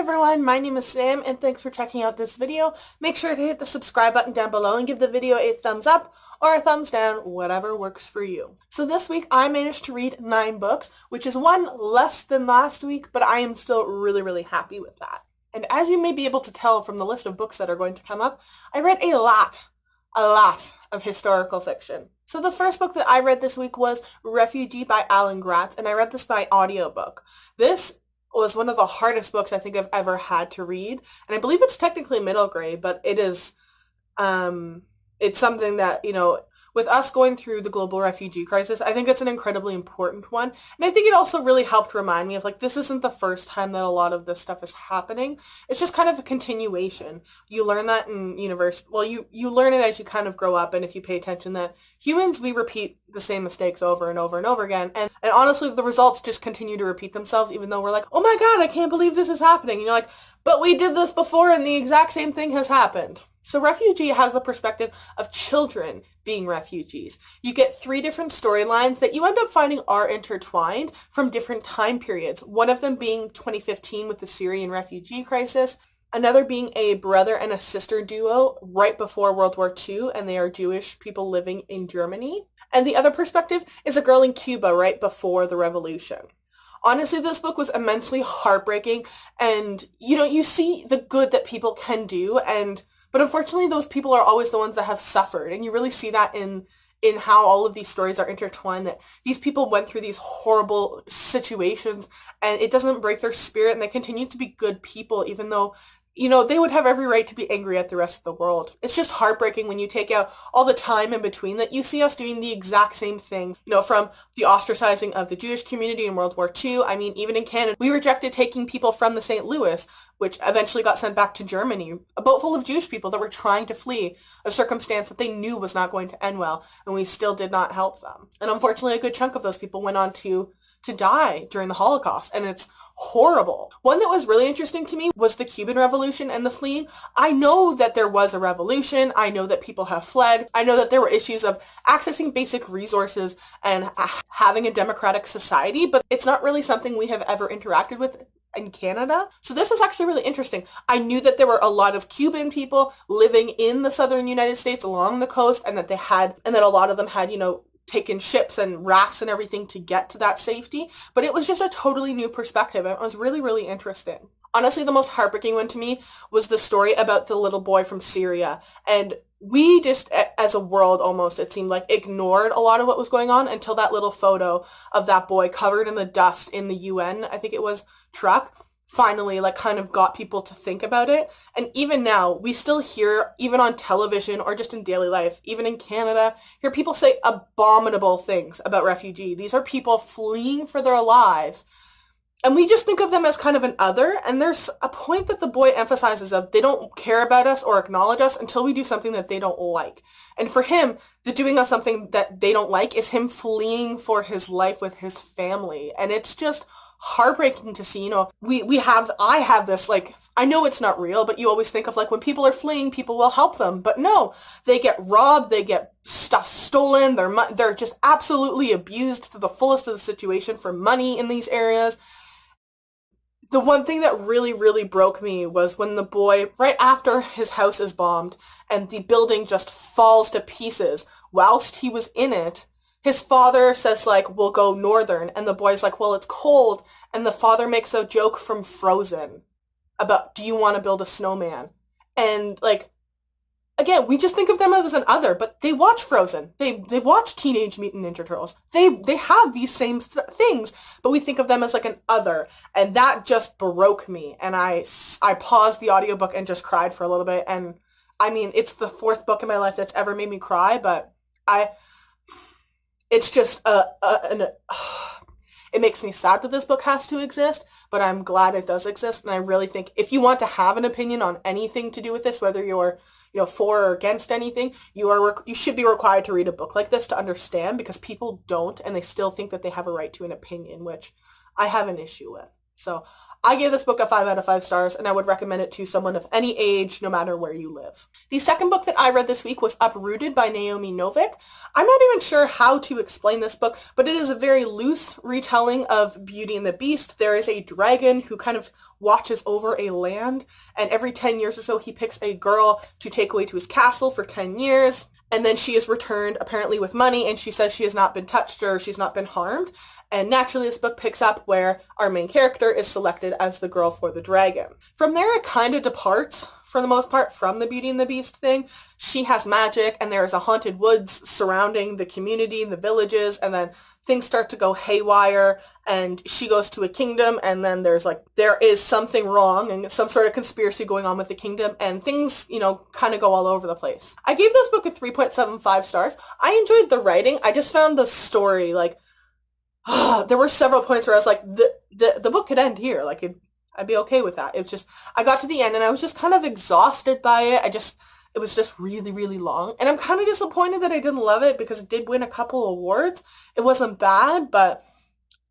everyone, my name is Sam and thanks for checking out this video. Make sure to hit the subscribe button down below and give the video a thumbs up or a thumbs down, whatever works for you. So this week I managed to read 9 books, which is one less than last week, but I am still really happy with that. And as you may be able to tell from the list of books that are going to come up, I read a lot of historical fiction. So the first book that I read this week was Refugee by Alan Gratz, and I read this by audiobook. This was one of the hardest books I think I've ever had to read, and I believe it's technically middle grade, but it is, it's something that, you know, with us going through the global refugee crisis, I think it's an incredibly important one. And I think it also really helped remind me of, like, this isn't the first time that a lot of this stuff is happening. It's just kind of a continuation. You learn that in university. Well, you learn it as you kind of grow up, and if you pay attention, that humans, we repeat the same mistakes over and over and over again. And honestly, the results just continue to repeat themselves, even though we're like, oh my God, I can't believe this is happening. And you're like, but we did this before and the exact same thing has happened. So Refugee has the perspective of children being refugees. You get 3 different storylines that you end up finding are intertwined from different time periods. One of them being 2015 with the Syrian refugee crisis, another being a brother and a sister duo right before World War II, and they are Jewish people living in Germany. And the other perspective is a girl in Cuba right before the revolution. Honestly, this book was immensely heartbreaking, and you see the good that people can do, but unfortunately those people are always the ones that have suffered, and you really see that in how all of these stories are intertwined, that these people went through these horrible situations and it doesn't break their spirit, and they continue to be good people even though they would have every right to be angry at the rest of the world. It's just heartbreaking when you take out all the time in between that you see us doing the exact same thing, from the ostracizing of the Jewish community in World War II. I mean, even in Canada, we rejected taking people from the St. Louis, which eventually got sent back to Germany, a boat full of Jewish people that were trying to flee a circumstance that they knew was not going to end well, and we still did not help them. And unfortunately, a good chunk of those people went on to die during the Holocaust, and it's horrible. One that was really interesting to me was the Cuban Revolution and the fleeing. I know that there was a revolution. I know that people have fled. I know that there were issues of accessing basic resources and having a democratic society, but it's not really something we have ever interacted with in Canada. So this is actually really interesting. I knew that there were a lot of Cuban people living in the southern United States along the coast, and that a lot of them had, taken ships and rafts and everything to get to that safety, but it was just a totally new perspective. It was really interesting. Honestly, the most heartbreaking one to me was the story about the little boy from Syria, and we just, as a world almost, it seemed like, ignored a lot of what was going on until that little photo of that boy covered in the dust in the UN, I think it was, truck, finally kind of got people to think about it. And even now, we still hear, even on television or just in daily life, even in Canada, hear people say abominable things about refugee. These are people fleeing for their lives, and we just think of them as kind of an other. And there's a point that the boy emphasizes of they don't care about us or acknowledge us until we do something that they don't like. And for him, the doing of something that they don't like is him fleeing for his life with his family. And it's just heartbreaking to see. I have this, I know it's not real, but you always think of, when people are fleeing, people will help them, but no, they get robbed, they get stuff stolen, they're just absolutely abused to the fullest of the situation for money in these areas. The one thing that really broke me was when the boy, right after his house is bombed and the building just falls to pieces, whilst he was in it, his father says, we'll go northern. And the boy's like, well, it's cold. And the father makes a joke from Frozen about, do you want to build a snowman? And, again, we just think of them as an other, but they watch Frozen. They've watched Teenage Mutant Ninja Turtles. They have these same things, but we think of them as, an other. And that just broke me. And I paused the audiobook and just cried for a little bit. And, I mean, it's the 4th book in my life that's ever made me cry, but it's just it makes me sad that this book has to exist, but I'm glad it does exist. And I really think if you want to have an opinion on anything to do with this, whether you're for or against anything, you should be required to read a book like this to understand, because people don't, and they still think that they have a right to an opinion, which I have an issue with. So I gave this book a 5 out of 5 stars, and I would recommend it to someone of any age, no matter where you live. The second book that I read this week was Uprooted by Naomi Novik. I'm not even sure how to explain this book, but it is a very loose retelling of Beauty and the Beast. There is a dragon who kind of watches over a land, and every 10 years or so he picks a girl to take away to his castle for 10 years. And then she is returned apparently with money, and she says she has not been touched or she's not been harmed. And naturally this book picks up where our main character is selected as the girl for the dragon. From there it kind of departs, for the most part, from the Beauty and the Beast thing. She has magic, and there is a haunted woods surrounding the community, the villages, and then things start to go haywire, and she goes to a kingdom, and then there is something wrong and some sort of conspiracy going on with the kingdom, and things, kind of go all over the place. I gave this book a 3.75 stars. I enjoyed the writing. I just found the story, there were several points where I was like, the book could end here. I'd be okay with that. It's just, I got to the end and I was just kind of exhausted by it. It was just really, really long. And I'm kind of disappointed that I didn't love it because it did win a couple awards. It wasn't bad, but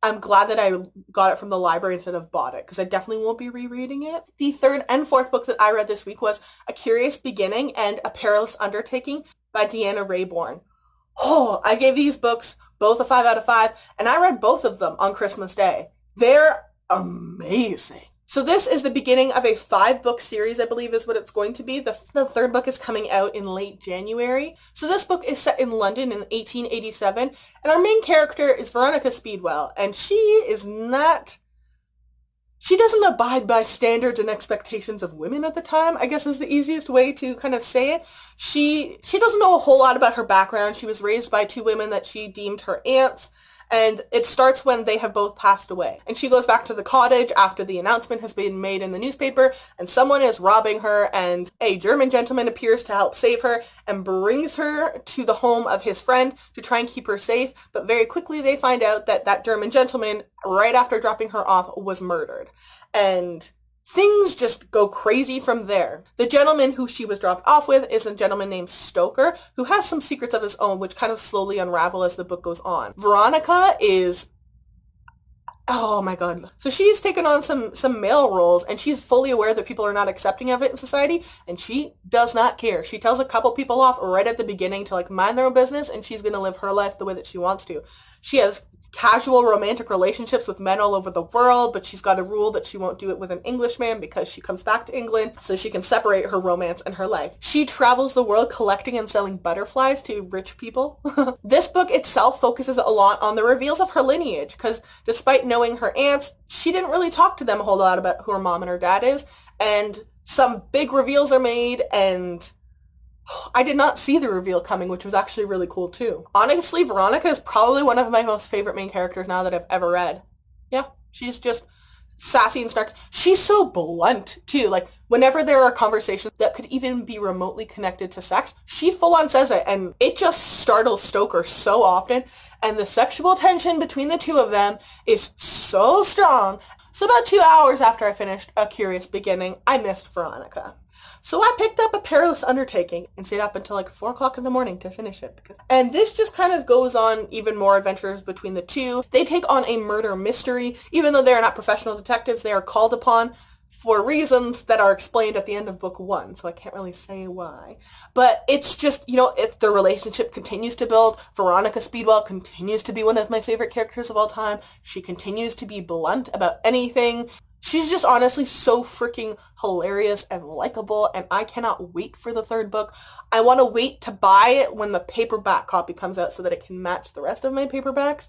I'm glad that I got it from the library instead of bought it, because I definitely won't be rereading it. The third and fourth book that I read this week was A Curious Beginning and A Perilous Undertaking by Deanna Raybourn. Oh, I gave these books both a 5 out of 5, and I read both of them on Christmas Day. They're amazing. So this is the beginning of a 5-book series, I believe is what it's going to be. The third book is coming out in late January. So this book is set in London in 1887, and our main character is Veronica Speedwell, and she doesn't abide by standards and expectations of women at the time, I guess is the easiest way to kind of say it. She doesn't know a whole lot about her background. She was raised by 2 women that she deemed her aunts, and it starts when they have both passed away. And she goes back to the cottage after the announcement has been made in the newspaper, and someone is robbing her, and a German gentleman appears to help save her and brings her to the home of his friend to try and keep her safe. But very quickly they find out that that German gentleman, right after dropping her off, was murdered. And things just go crazy from there. The gentleman who she was dropped off with is a gentleman named Stoker, who has some secrets of his own, which kind of slowly unravel as the book goes on. Veronica is, oh my god. So she's taken on some male roles, and she's fully aware that people are not accepting of it in society, and she does not care. She tells a couple people off right at the beginning to mind their own business, and she's going to live her life the way that she wants to. She has casual romantic relationships with men all over the world, but she's got a rule that she won't do it with an Englishman because she comes back to England so she can separate her romance and her life. She travels the world collecting and selling butterflies to rich people. This book itself focuses a lot on the reveals of her lineage, because despite knowing her aunts, she didn't really talk to them a whole lot about who her mom and her dad is, and some big reveals are made, and I did not see the reveal coming, which was actually really cool too. Honestly, Veronica is probably one of my most favorite main characters now that I've ever read. Yeah, she's just sassy and snarky. She's so blunt too. Whenever there are conversations that could even be remotely connected to sex, she full on says it, and it just startles Stoker so often. And the sexual tension between the two of them is so strong. So about 2 hours after I finished A Curious Beginning, I missed Veronica. So I picked up A Perilous Undertaking and stayed up until 4 o'clock in the morning to finish it. And this just kind of goes on even more adventures between the two. They take on a murder mystery. Even though they are not professional detectives, they are called upon for reasons that are explained at the end of book 1, so I can't really say why. But it's just, their relationship continues to build. Veronica Speedwell continues to be one of my favorite characters of all time. She continues to be blunt about anything. She's just honestly so freaking hilarious and likable, and I cannot wait for the third book. I want to wait to buy it when the paperback copy comes out so that it can match the rest of my paperbacks.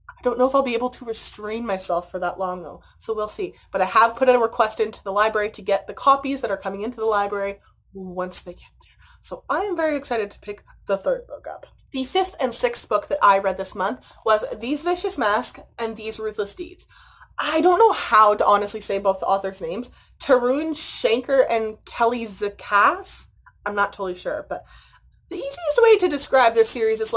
I don't know if I'll be able to restrain myself for that long, though, so we'll see. But I have put a request into the library to get the copies that are coming into the library once they get there. So I am very excited to pick the third book up. The fifth and sixth book that I read this month was These Vicious Masks and These Ruthless Deeds. I don't know how to honestly say both the authors' names. Tarun Shanker and Kelly Zakas? I'm not totally sure, but the easiest way to describe this series is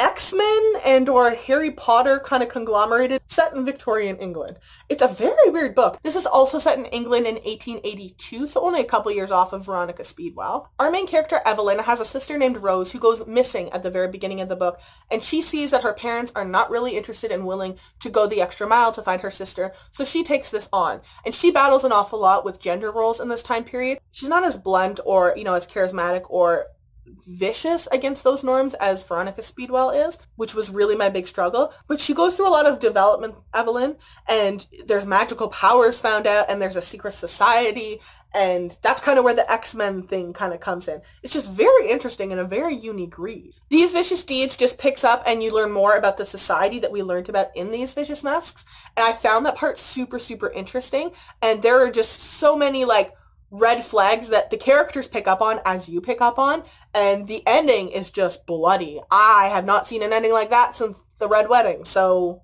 X-Men and or Harry Potter kind of conglomerated, set in Victorian England. It's a very weird book. This is also set in England in 1882, so only a couple years off of Veronica Speedwell. Our main character, Evelyn, has a sister named Rose who goes missing at the very beginning of the book, and she sees that her parents are not really interested and willing to go the extra mile to find her sister, so she takes this on. And she battles an awful lot with gender roles in this time period. She's not as blunt or, as charismatic or vicious against those norms as Veronica Speedwell is, which was really my big struggle. But she goes through a lot of development, Evelyn, and there's magical powers found out, and there's a secret society, and that's kind of where the X-Men thing kind of comes in. It's just very interesting and a very unique read. These Vicious Deeds just picks up and you learn more about the society that we learned about in These Vicious Masks, and I found that part super, super interesting, and there are just so many, red flags that the characters pick up on as you pick up on, and the ending is just bloody. I have not seen an ending like that since the Red Wedding, so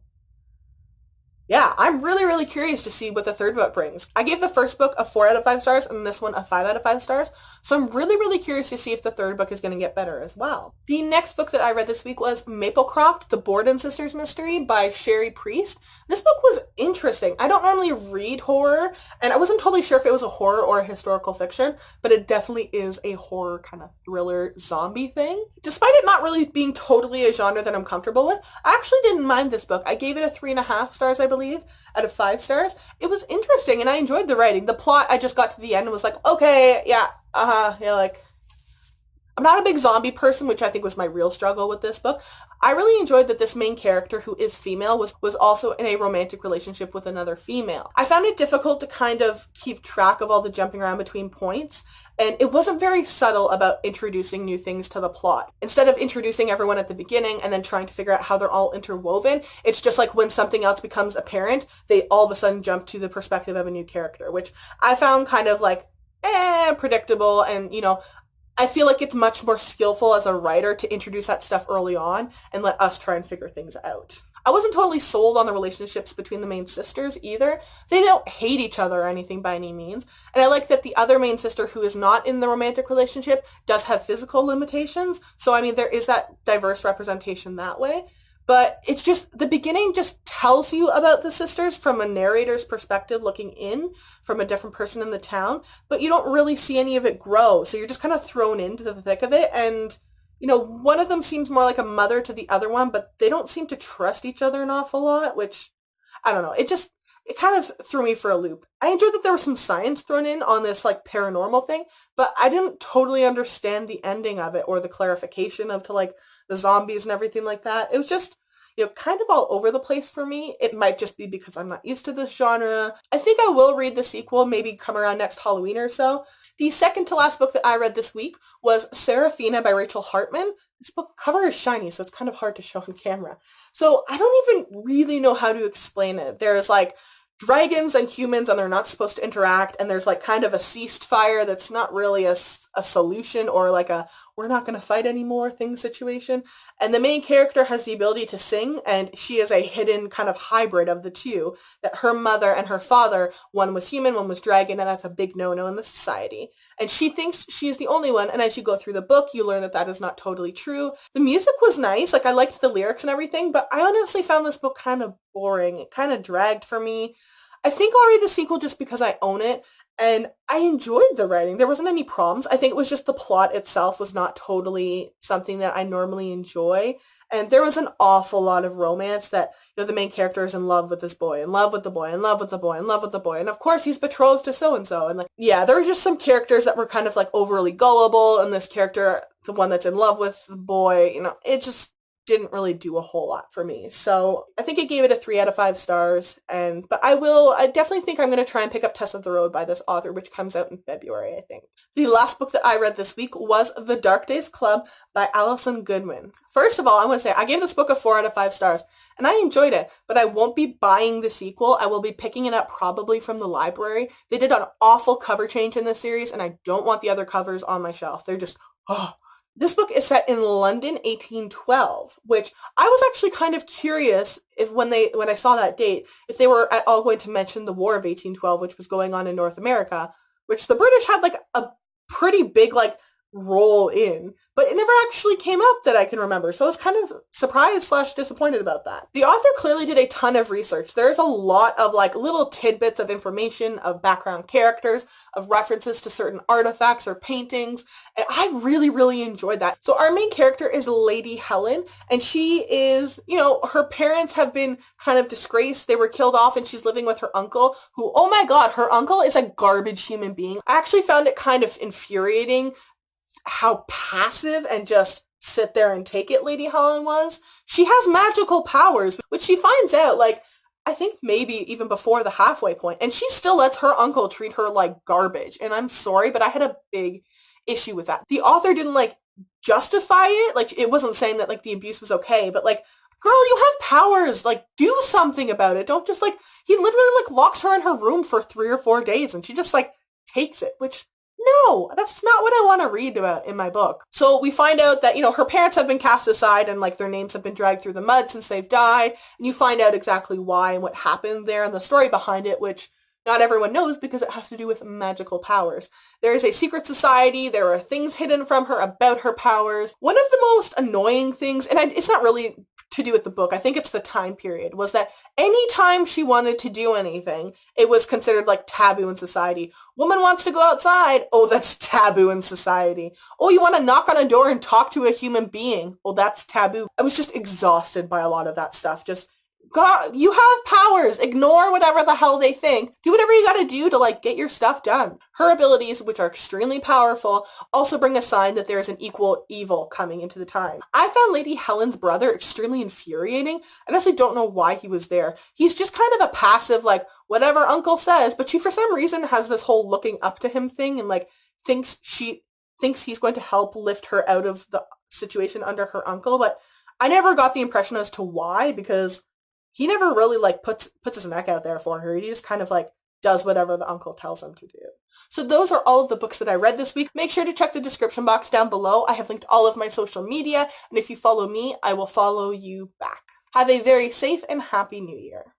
yeah, I'm really, really curious to see what the third book brings. I gave the first book a 4 out of 5 stars and this one a 5 out of 5 stars. So I'm really, really curious to see if the third book is going to get better as well. The next book that I read this week was Maplecroft, The Borden Sisters Mystery by Sherry Priest. This book was interesting. I don't normally read horror, and I wasn't totally sure if it was a horror or a historical fiction, but it definitely is a horror kind of thriller zombie thing. Despite it not really being totally a genre that I'm comfortable with, I actually didn't mind this book. I gave it a 3.5 stars, I believe, out of 5 stars. It was interesting and I enjoyed the writing. The plot, I just got to the end and was like, okay, yeah, I'm not a big zombie person, which I think was my real struggle with this book. I really enjoyed that this main character, who is female, was also in a romantic relationship with another female. I found it difficult to kind of keep track of all the jumping around between points, and it wasn't very subtle about introducing new things to the plot. Instead of introducing everyone at the beginning and then trying to figure out how they're all interwoven, it's just like when something else becomes apparent, they all of a sudden jump to the perspective of a new character, which I found kind of predictable, and I feel like it's much more skillful as a writer to introduce that stuff early on and let us try and figure things out. I wasn't totally sold on the relationships between the main sisters either. They don't hate each other or anything by any means. And I like that the other main sister, who is not in the romantic relationship, does have physical limitations. So, there is that diverse representation that way. But it's just, the beginning just tells you about the sisters from a narrator's perspective, looking in from a different person in the town, but you don't really see any of it grow. So you're just kind of thrown into the thick of it. And, one of them seems more like a mother to the other one, but they don't seem to trust each other an awful lot, which, I don't know. It kind of threw me for a loop. I enjoyed that there was some science thrown in on this paranormal thing, but I didn't totally understand the ending of it or the clarification of the zombies and everything like that. It was just, kind of all over the place for me. It might just be because I'm not used to this genre. I think I will read the sequel, maybe come around next Halloween or so. The second to last book that I read this week was Serafina by Rachel Hartman. This book cover is shiny, so it's kind of hard to show on camera. So I don't even really know how to explain it. There's dragons and humans, and they're not supposed to interact, and there's kind of a ceased fire that's not really a solution, or a we're not going to fight anymore thing situation. And the main character has the ability to sing, and she is a hidden kind of hybrid of the two, that her mother and her father, one was human, one was dragon, and that's a big no-no in the society. And she thinks she is the only one, and as you go through the book, you learn that that is not totally true. The music was nice, I liked the lyrics and everything, but I honestly found this book kind of boring. It kind of dragged for me. I think I'll read the sequel just because I own it, and I enjoyed the writing. There wasn't any problems. I think it was just the plot itself was not totally something that I normally enjoy, and there was an awful lot of romance that, the main character is in love with this boy, in love with the boy, in love with the boy, in love with the boy, and of course he's betrothed to so-and-so, and there were just some characters that were kind of overly gullible, and this character, the one that's in love with the boy, it just didn't really do a whole lot for me. So I think I gave it a 3 out of 5 stars. But I definitely think I'm going to try and pick up Tess of the Road by this author, which comes out in February, I think. The last book that I read this week was The Dark Days Club by Alison Goodwin. First of all, I want to say I gave this book a 4 out of 5 stars, and I enjoyed it, but I won't be buying the sequel. I will be picking it up probably from the library. They did an awful cover change in this series, and I don't want the other covers on my shelf. They're just, This book is set in London, 1812, which I was actually kind of curious if when I saw that date, if they were at all going to mention the War of 1812, which was going on in North America, which the British had a pretty big roll in, but it never actually came up that I can remember. So I was kind of surprised slash disappointed about that. The author clearly did a ton of research. There's a lot of like little tidbits of information, of background characters, of references to certain artifacts or paintings, and I really, really enjoyed that. So our main character is Lady Helen, and she is, her parents have been kind of disgraced. They were killed off, and she's living with her uncle, who, oh my god, her uncle is a garbage human being. I actually found it kind of infuriating how passive and just sit there and take it Lady Helen was. She has magical powers, which she finds out, like, I think maybe even before the halfway point, and she still lets her uncle treat her like garbage. And I'm sorry, but I had a big issue with that. The author didn't, like, justify it. Like, it wasn't saying that, like, the abuse was okay, but, like, girl, you have powers. Like, do something about it. Don't just, like, he literally, like, locks her in her room for 3 or 4 days, and she just, like, takes it, which, no, that's not what I want to read about in my book. So we find out that, her parents have been cast aside and, like, their names have been dragged through the mud since they've died. And you find out exactly why and what happened there and the story behind it, which not everyone knows because it has to do with magical powers. There is a secret society. There are things hidden from her about her powers. One of the most annoying things, and it's not really to do with the book, I think it's the time period, was that anytime she wanted to do anything, it was considered like taboo in society. Woman wants to go outside. Oh, that's taboo in society. Oh, you want to knock on a door and talk to a human being. Oh, that's taboo. I was just exhausted by a lot of that stuff. Just, God, you have powers. Ignore whatever the hell they think. Do whatever you gotta do to, like, get your stuff done. Her abilities, which are extremely powerful, also bring a sign that there is an equal evil coming into the time. I found Lady Helen's brother extremely infuriating. I honestly don't know why he was there. He's just kind of a passive, like, whatever uncle says, but she for some reason has this whole looking up to him thing and, like, thinks he's going to help lift her out of the situation under her uncle, but I never got the impression as to why, because he never really, like, puts his neck out there for her. He just kind of, like, does whatever the uncle tells him to do. So those are all of the books that I read this week. Make sure to check the description box down below. I have linked all of my social media, and if you follow me, I will follow you back. Have a very safe and happy New Year.